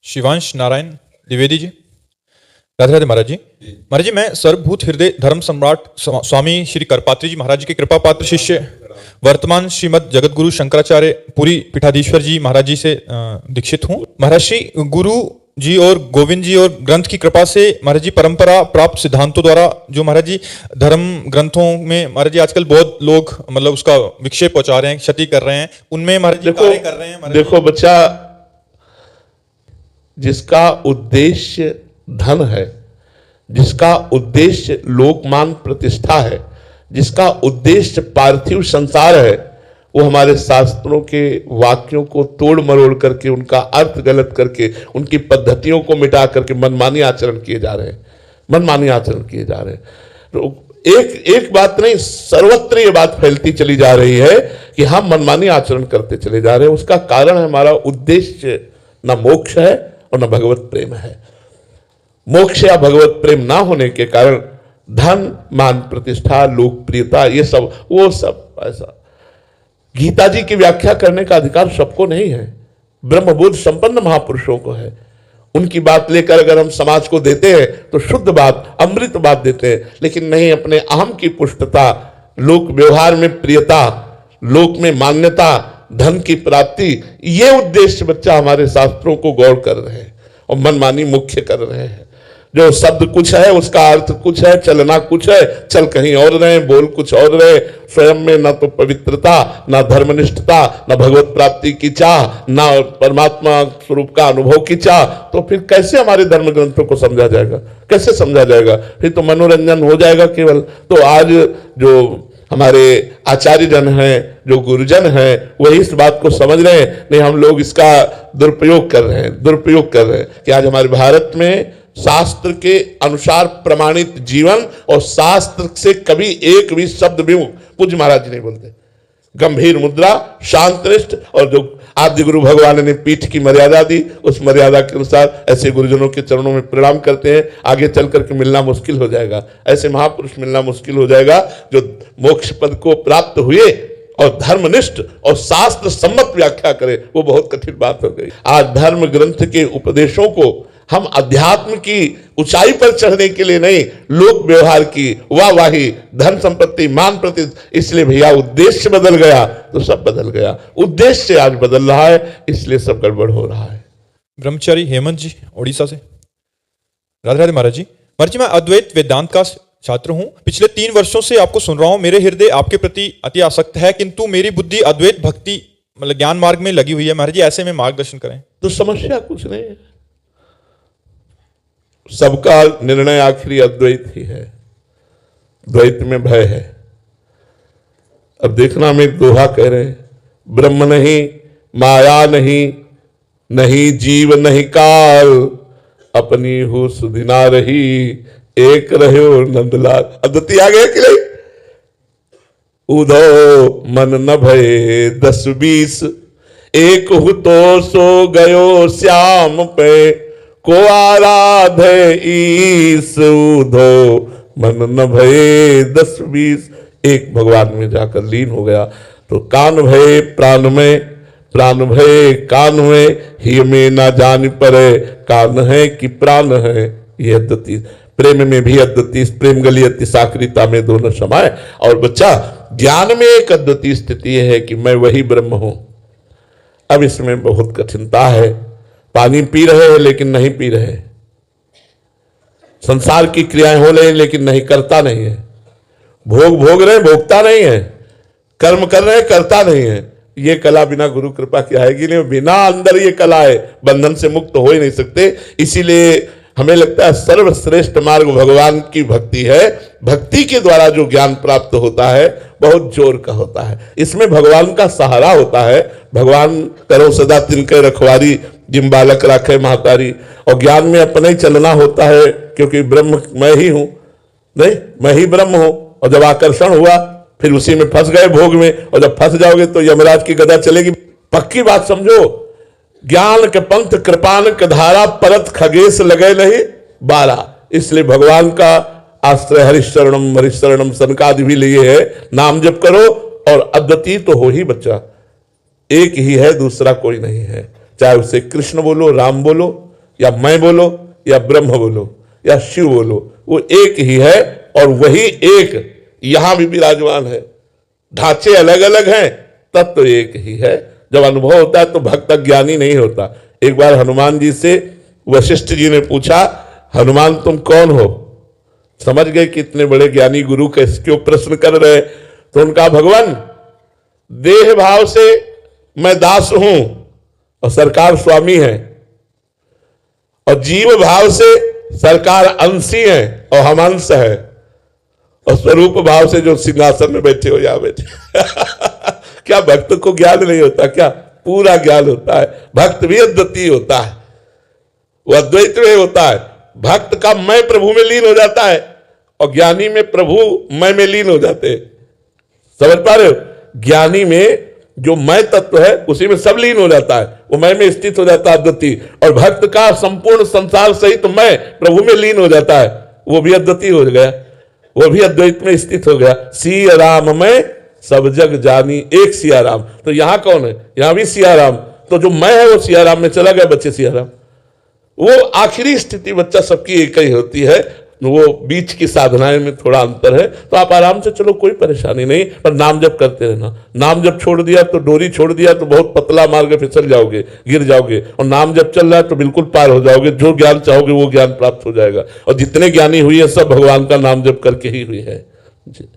शिवांश नारायण द्विवेदी जी। राधे राधे महाराज जी। महाराज जी, मैं सर्वभूत हृदय धर्म सम्राट स्वामी श्री करपात्री जी महाराज जी के कृपा पात्र शिष्य वर्तमान श्रीमद जगत गुरु शंकराचार्य पुरी पीठाधीश्वर जी महाराज जी से दीक्षित हूँ। महाराज श्री गुरु जी और गोविंद जी और ग्रंथ की कृपा से महाराज जी परंपरा प्राप्त सिद्धांतों द्वारा जो महाराज जी धर्म ग्रंथों में महाराज जी आजकल बहुत लोग मतलब उसका विक्षेप पहुंचा रहे हैं, क्षति कर रहे हैं, उनमें महाराज जी कार्य कर रहे हैं। देखो बच्चा, जिसका उद्देश्य धन है, जिसका उद्देश्य लोकमान प्रतिष्ठा है, जिसका उद्देश्य पार्थिव संसार है, वो हमारे शास्त्रों के वाक्यों को तोड़ मरोड़ करके, उनका अर्थ गलत करके, उनकी पद्धतियों को मिटा करके मनमानी आचरण किए जा रहे हैं, मनमानी आचरण किए जा रहे हैं। तो एक बात नहीं, सर्वत्र ये बात फैलती चली जा रही है कि हम मनमानी आचरण करते चले जा रहे हैं। उसका कारण हमारा उद्देश्य न मोक्ष है और न भगवत प्रेम है। मोक्ष या भगवत प्रेम ना होने के कारण धन, मान, प्रतिष्ठा, लोकप्रियता, ये सब वो सब ऐसा। गीता जी की व्याख्या करने का अधिकार सबको नहीं है, ब्रह्मबोध संपन्न महापुरुषों को है। उनकी बात लेकर अगर हम समाज को देते हैं तो शुद्ध बात, अमृत बात देते हैं, लेकिन नहीं अपने अहम की पुष्टता, लोक व्यवहार में प्रियता, लोक में मान्यता, धन की प्राप्ति, ये उद्देश्य बच्चा हमारे शास्त्रों को गौर कर रहे हैं और मनमानी मुख्य कर रहे हैं। जो शब्द कुछ है उसका अर्थ कुछ है, चलना कुछ है, चल कहीं और रहे, बोल कुछ और रहे। स्वयं में न तो पवित्रता, न धर्मनिष्ठता, न भगवत प्राप्ति की चाह, न परमात्मा स्वरूप का अनुभव की चाह, तो फिर कैसे हमारे धर्म ग्रंथों को समझा जाएगा? कैसे समझा जाएगा? फिर तो मनोरंजन हो जाएगा केवल। तो आज जो हमारे आचार्य जन हैं, जो गुरुजन हैं, वही इस बात को समझ रहे हैं। नहीं, हम लोग इसका दुरुपयोग कर रहे हैं, दुरुपयोग कर रहे हैं कि आज हमारे भारत में शास्त्र के अनुसार प्रमाणित जीवन और शास्त्र से कभी एक भी शब्द भी पूज्य महाराज जी नहीं बोलते। गंभीर मुद्रा, शांतनिष्ठ, और जो आदि गुरु भगवान ने पीठ की मर्यादा दी, उस मर्यादा के अनुसार ऐसे गुरुजनों के चरणों में प्रणाम करते हैं। आगे चल करके मिलना मुश्किल हो जाएगा, ऐसे महापुरुष मिलना मुश्किल हो जाएगा जो मोक्ष पद को प्राप्त हुए और धर्मनिष्ठ और शास्त्र सम्मत व्याख्या करे, वो बहुत कठिन बात हो गई। आज धर्म ग्रंथ के उपदेशों को हम अध्यात्म की ऊंचाई पर चढ़ने के लिए नहीं, लोक व्यवहार की वाहवाही, धन संपत्ति, मान प्रतिष्ठा, इसलिए भैया उद्देश्य बदल गया तो सब बदल गया। उद्देश्य आज बदल रहा है, इसलिए सब गड़बड़ हो रहा है। ब्रह्मचारी हेमंत जी उड़ीसा से। राधे राधे महाराज जी। महाराज जी, मैं अद्वैत वेदांत का छात्र हूँ। पिछले 3 वर्षों से आपको सुन रहा हूँ। मेरे हृदय आपके प्रति अति आसक्त है, किंतु मेरी बुद्धि अद्वैत भक्ति मतलब ज्ञान मार्ग में लगी हुई है। महाराज जी, ऐसे में मार्गदर्शन करें। तो समस्या कुछ नहीं है, सबका निर्णय आखिरी अद्वैत ही है। द्वैत में भय है। अब देखना, हम एक दोहा कह रहे हैं, ब्रह्म नहीं, माया नहीं, नहीं जीव नहीं काल, अपनी हो सुधिना रही, एक रहे नंदलाल। अद्वैती आ गए कि नहीं? उधो मन न भये 10-20, एक हु तो सो गयो श्याम पे, को आराधे ईस, उधो मन न भये 10-20। एक भगवान में जाकर लीन हो गया तो कान भये प्राण में, प्राण भये कान में, ही में ना जान परे, कान है कि प्राण है। ये अद्वैती प्रेम में भी अद्वैती, प्रेम गली अति साक्रिता में दोनों समाये। और बच्चा, ज्ञान में एक अद्वैती स्थिति है कि मैं वही ब्रह्म हूं। अब इसमें बहुत कठिनता है। पानी पी रहे हैं लेकिन नहीं पी रहे, संसार की क्रियाएं हो रही लेकिन नहीं करता नहीं है, भोग भोग रहे भोगता नहीं है, कर्म कर रहे करता नहीं है। ये कला बिना गुरु कृपा की आएगी नहीं। बिना अंदर ये कला है, बंधन से मुक्त हो ही नहीं सकते। इसीलिए हमें लगता है सर्वश्रेष्ठ मार्ग भगवान की भक्ति है। भक्ति के द्वारा जो ज्ञान प्राप्त होता है बहुत जोर का होता है, इसमें भगवान का सहारा होता है। भगवान करो सदा तिनके रखवारी, जिम बालक राखे महतारी। और ज्ञान में अपने ही चलना होता है, क्योंकि ब्रह्म मैं ही हूं, नहीं मैं ही ब्रह्म हूं। और जब आकर्षण हुआ फिर उसी में फंस गए भोग में, और जब फंस जाओगे तो यमराज की गदा चलेगी। पक्की बात समझो, ज्ञान के पंथ कृपान के धारा, परत खगेश लगे नहीं 12। इसलिए भगवान का आश्रय हरिशरणम हरिशरणम सनकादि भी लिए है। नाम जप करो और अद्वितीय तो हो ही बच्चा, एक ही है, दूसरा कोई नहीं है। चाहे उसे कृष्ण बोलो, राम बोलो, या मैं बोलो या ब्रह्म बोलो या शिव बोलो, वो एक ही है और वही एक यहां भी विराजमान है। ढांचे अलग अलग हैं, तत्व तो एक ही है। जब अनुभव होता है तो भक्त ज्ञानी नहीं होता। एक बार हनुमान जी से वशिष्ठ जी ने पूछा, हनुमान तुम कौन हो? समझ गए कि इतने बड़े ज्ञानी गुरु कैसे क्यों प्रश्न कर रहे। तो उनका, भगवान देह भाव से मैं दास हूं और सरकार स्वामी है, और जीव भाव से सरकार अंशी है और हम अंश है, और स्वरूप भाव से जो सिंहासन में बैठे हो या बैठे क्या भक्त को ज्ञान नहीं होता? क्या पूरा ज्ञान होता है। भक्त भी अद्वितीय होता है, वो अद्वैत में होता है। भक्त का मैं प्रभु में लीन हो जाता है और ज्ञानी में प्रभु मैं में लीन हो जाते हैं। समझ पा रहे हो? ज्ञानी में जो मैं तत्व है उसी में सब लीन हो जाता है, वो मैं में स्थित हो जाता है अद्वितीय। और भक्त का संपूर्ण संसार सहित तो मैं प्रभु में लीन हो जाता है, वो भी अद्वितीय हो गया, वो भी अद्वैत में स्थित हो गया। सिया राम में सब जग जानी एक सिया राम। तो यहां कौन है? यहां भी सिया राम। तो जो मैं है वो सिया राम में चला गया, बच्चे सिया राम। वो आखिरी स्थिति बच्चा सबकी एक ही होती है, वो बीच की साधनाएं में थोड़ा अंतर है। तो आप आराम से चलो, कोई परेशानी नहीं, पर नाम जप करते रहना। नाम जप छोड़ दिया तो, डोरी छोड़ दिया तो बहुत पतला मार्ग फिसल जाओगे, गिर जाओगे। और नाम जप चल रहा है तो बिल्कुल पार हो जाओगे। जो ज्ञान चाहोगे वो ज्ञान प्राप्त हो जाएगा। और जितने ज्ञानी हुई है सब भगवान का नाम जप करके ही हुई है। जी।